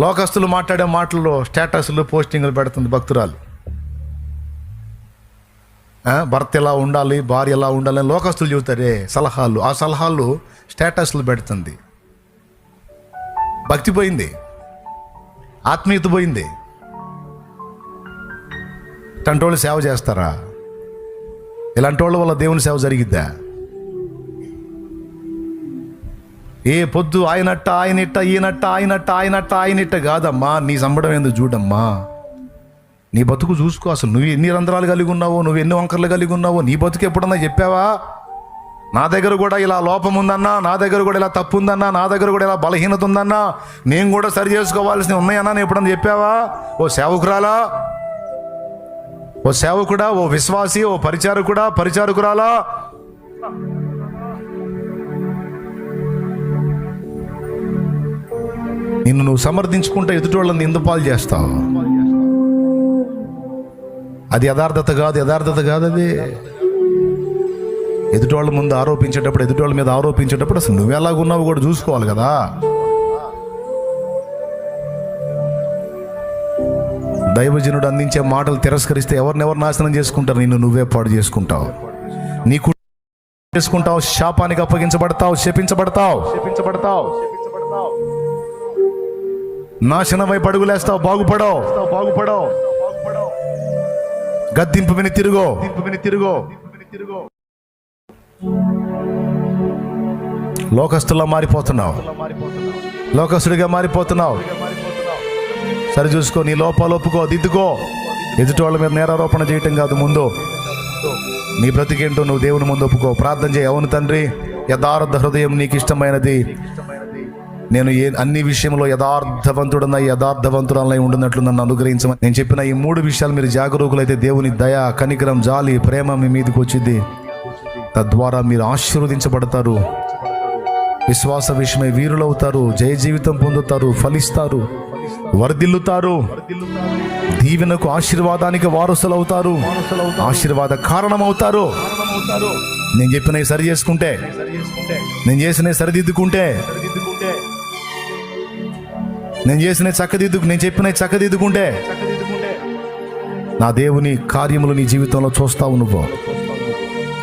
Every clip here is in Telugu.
లోకస్తులు మాట్లాడే మాటల్లో స్టేటస్లు పోస్టింగ్లు పెడుతుంది భక్తురాలు. భర్త ఎలా ఉండాలి, భార్య ఎలా ఉండాలి అని లోకస్తులు చెబుతారే సలహాలు. ఆ సలహాలు స్టేటస్లు పెడుతుంది. భక్తి పోయింది, ఆత్మీయత పోయింది. ఇలాంటి వాళ్ళు సేవ చేస్తారా? ఇలాంటి వాళ్ళ వల్ల దేవుని సేవ జరిగిద్దా? ఏ పొద్దు ఆయనట్ట ఆయనిట్ట ఈయనట్ట ఆయనట్ట ఆయనట్ట ఆయనిట్ట కాదమ్మా. నీ సంబడం ఎందుకు చూడమ్మా. నీ బతుకు చూసుకో. అసలు నువ్వు ఎన్ని రంధ్రాలు కలిగి ఉన్నావో, నువ్వు ఎన్ని వంకర్లు కలిగి ఉన్నావో నీ బతుకు ఎప్పుడన్నా చెప్పావా? నా దగ్గర కూడా ఇలా లోపం ఉందన్నా, నా దగ్గర కూడా ఇలా తప్పు ఉందన్నా, నా దగ్గర కూడా ఇలా బలహీనత ఉందన్నా, నేను కూడా సరి చేసుకోవాల్సినవి ఉన్నాయన్నా నేను ఎప్పుడన్నా చెప్పావా? ఓ సేవకురాలా, ఓ సేవకుడా, ఓ విశ్వాసి, ఓ పరిచారకుడా, పరిచారకురాలా, నిన్ను నువ్వు సమర్థించుకుంటే ఎదుటి వాళ్ళని నిందపాలు చేస్తావు. అది యథార్థత కాదు, యథార్థత కాదు అది. ఎదుటి వాళ్ళ ముందు ఆరోపించేటప్పుడు, ఎదుటి వాళ్ళ మీద ఆరోపించేటప్పుడు అసలు నువ్వు ఎలాగున్నావు కూడా చూసుకోవాలి కదా. దైవజనుడు అందించే మాటలు తిరస్కరిస్తే ఎవరినెవరు నాశనం చేసుకుంటారు? నిన్ను నువ్వే పాడు చేసుకుంటావు, నీకు చేసుకుంటావు, శాపానికి అప్పగించబడతావు, శపించబడతావు, నాశనమై పడుగులేస్తావు, బాగుపడవు. గద్దింపు విని తిరుగో. లోకస్తులా మారిపోతున్నావు, లోకస్తుడిగా మారిపోతున్నావు. సరి చూసుకో, నీ లోపాలు ఒప్పుకో, దిద్దుకో. ఎదుటి వాళ్ళ మీద నేరారోపణ చేయటం కాదు, ముందు నీ బ్రతికేంటో నువ్వు దేవుని ముందు ఒప్పుకో. ప్రార్థన చేయి. అవును తండ్రి, యథార్థ హృదయం నీకు ఇష్టమైనది. నేను అన్ని విషయంలో యథార్థవంతుడన్న యథార్థవంతురాలై ఉండినట్లు నన్ను అనుగ్రహించమని నేను చెప్పిన ఈ 3 విషయాలు మీరు జాగరూకులైతే దేవుని దయ, కనికరం, జాలి, ప్రేమ మీ మీదకి వచ్చింది. తద్వారా మీరు ఆశీర్వదించబడతారు, విశ్వాస విషయమై వీరులవుతారు, జయ జీవితం పొందుతారు, ఫలిస్తారు, వర్ధిల్లుతారు, దీవెనకు ఆశీర్వాదానికి వారసులవుతారు, ఆశీర్వాద కారణమవుతారు. నేను చెప్పినవి సరి చేసుకుంటే, నేను చేసినవి సరిదిద్దుకుంటే, నేను చెప్పినవి చక్కదిద్దుకుంటే నా దేవుని కార్యములు నీ జీవితంలో చూస్తావు. నువ్వు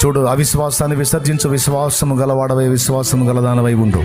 చూడు, అవిశ్వాసాన్ని విసర్జించు, విశ్వాసము గలవాడవై, విశ్వాసము గలదానవై ఉండు.